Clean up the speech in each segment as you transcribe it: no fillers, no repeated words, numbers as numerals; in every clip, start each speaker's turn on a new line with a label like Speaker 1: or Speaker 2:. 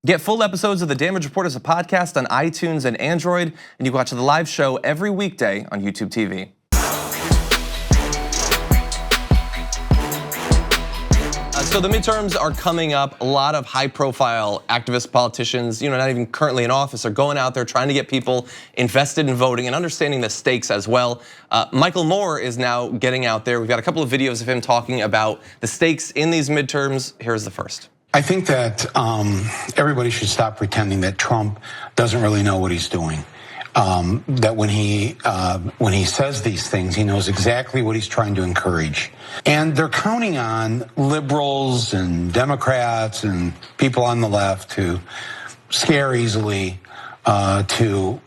Speaker 1: Get full episodes of The Damage Report as a podcast on iTunes and Android, and you can watch the live show every weekday on YouTube TV. So the midterms are coming up. A lot of high-profile activist politicians, not even currently in office, are going out there trying to get people invested in voting and understanding the stakes as well. Michael Moore is now getting out there. We've got a couple of videos of him talking about the stakes in these midterms. Here's the first.
Speaker 2: I think that everybody should stop pretending that Trump doesn't really know what he's doing. That when he says these things, he knows exactly what he's trying to encourage. And they're counting on liberals and Democrats and people on the left to scare easily, to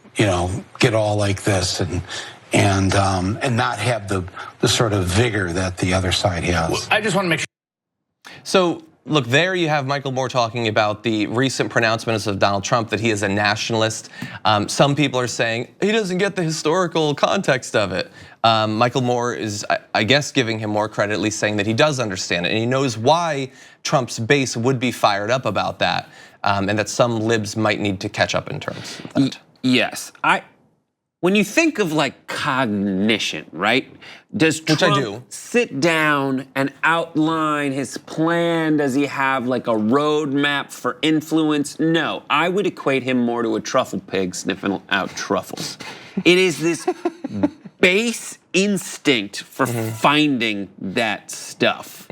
Speaker 2: get all like this and not have the sort of vigor that the other side has.
Speaker 3: Well, I just want to make sure.
Speaker 1: So. Look, there you have Michael Moore talking about the recent pronouncements of Donald Trump that he is a nationalist. Some people are saying he doesn't get the historical context of it. Michael Moore is, I guess, giving him more credit, at least saying that he does understand it. And he knows why Trump's base would be fired up about that. And that some libs might need to catch up in terms of that.
Speaker 4: Yes, when you think of like cognition, right? Does Trump sit down and outline his plan? Does he have like a roadmap for influence? No, I would equate him more to a truffle pig sniffing out truffles. It is this base instinct for finding that stuff.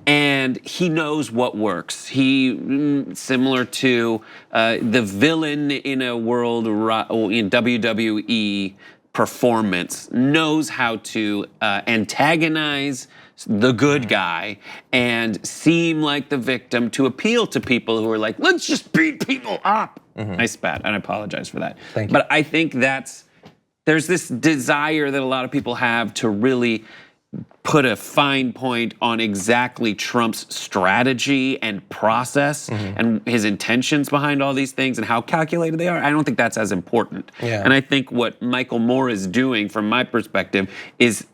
Speaker 4: And he knows what works. He, similar to the villain in a world in WWE performance, knows how to antagonize the good guy and seem like the victim to appeal to people who are like, let's just beat people up. I spat, and I apologize for that.
Speaker 1: Thank you.
Speaker 4: But I think there's this desire that a lot of people have to really put a fine point on exactly Trump's strategy and process and his intentions behind all these things and how calculated they are. I don't think that's as important. And I think what Michael Moore is doing, from my perspective, is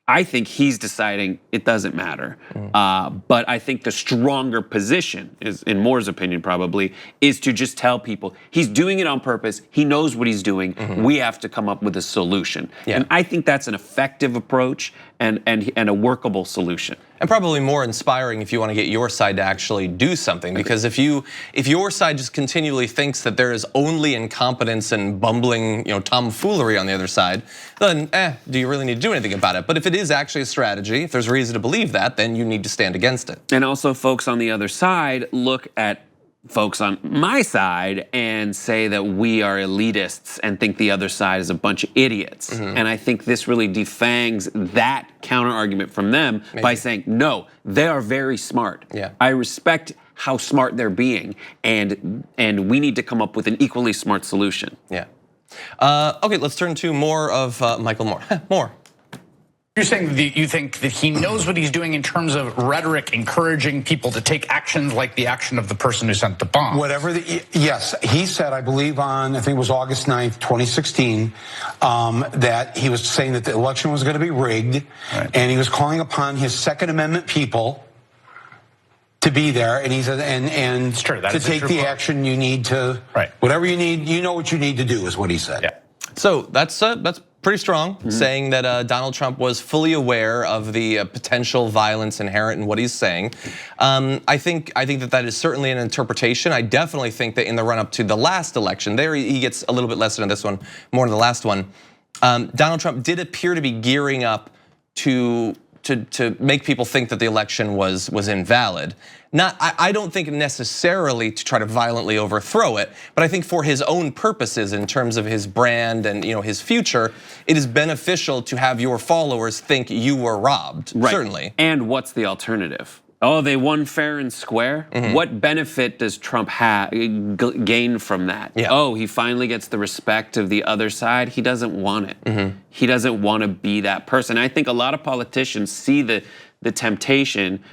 Speaker 4: I think he's deciding it doesn't matter. But I think the stronger position is, in Moore's opinion probably, is to just tell people he's doing it on purpose. He knows what he's doing. We have to come up with a solution. And I think that's an effective approach and a workable solution.
Speaker 1: And probably more inspiring if you want to get your side to actually do something. Because if your side just continually thinks that there is only incompetence and bumbling, tomfoolery on the other side, then do you really need to do anything about it? But if it is actually a strategy, if there's reason to believe that, then you need to stand against it.
Speaker 4: And also folks on the other side look at folks on my side and say that we are elitists and think the other side is a bunch of idiots. And I think this really defangs that counter argument from them by saying, no, they are very smart. I respect how smart they're being, and we need to come up with an equally smart solution.
Speaker 1: Okay, let's turn to more of Michael Moore. More.
Speaker 3: You're saying that you think that he knows what he's doing in terms of rhetoric, encouraging people to take actions like the action of the person who sent the bomb.
Speaker 2: Yes, he said, I believe on, I think it was August 9th, 2016, that he was saying that the election was going to be rigged, and he was calling upon his Second Amendment people to be there, and he said, and to take the action you need to, whatever you need, you know what you need to do, is what he said.
Speaker 1: So that's pretty strong, saying that Donald Trump was fully aware of the potential violence inherent in what he's saying. I think that is certainly an interpretation. I definitely think that in the run-up to the last election, there he gets a little bit less into this one, more into the last one. Donald Trump did appear to be gearing up to make people think that the election was invalid. I don't think necessarily to try to violently overthrow it, but I think for his own purposes in terms of his brand and his future, it is beneficial to have your followers think you were robbed, certainly.
Speaker 4: And what's the alternative? Oh, they won fair and square? What benefit does Trump gain from that? Oh, he finally gets the respect of the other side. He doesn't want it. He doesn't want to be that person. I think a lot of politicians see the temptation,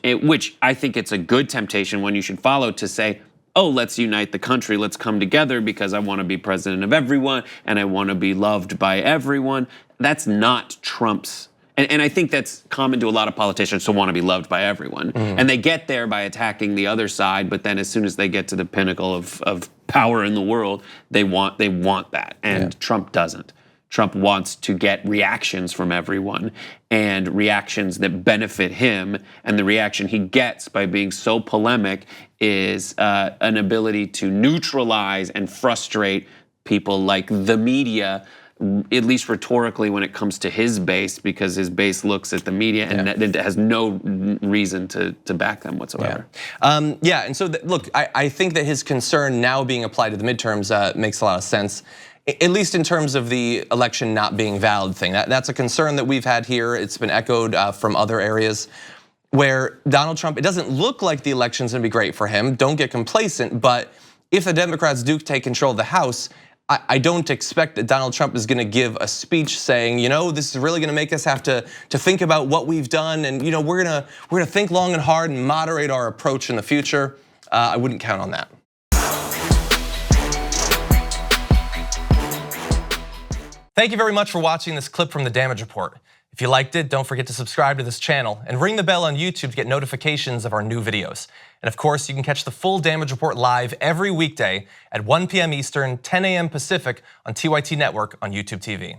Speaker 4: which I think it's a good temptation, one you should follow, to say, oh, let's unite the country, let's come together because I want to be president of everyone and I want to be loved by everyone. That's not Trump's And I think that's common to a lot of politicians who want to be loved by everyone. And they get there by attacking the other side, but then as soon as they get to the pinnacle of power in the world, they want that. And Trump doesn't. Trump wants to get reactions from everyone, and reactions that benefit him. And the reaction he gets by being so polemic is an ability to neutralize and frustrate people like the media, at least rhetorically when it comes to his base, because his base looks at the media and it has no reason to back them whatsoever.
Speaker 1: And so look, I think that his concern now being applied to the midterms makes a lot of sense, at least in terms of the election not being valid thing. That's a concern that we've had here. It's been echoed from other areas where Donald Trump, it doesn't look like the election's gonna be great for him. Don't get complacent, but if the Democrats do take control of the House, I don't expect that Donald Trump is gonna give a speech saying, this is really gonna make us have to think about what we've done, and we're gonna think long and hard and moderate our approach in the future. I wouldn't count on that. Thank you very much for watching this clip from The Damage Report. If you liked it, don't forget to subscribe to this channel and ring the bell on YouTube to get notifications of our new videos. And of course, you can catch the full Damage Report live every weekday at 1 p.m. Eastern, 10 a.m. Pacific on TYT Network on YouTube TV.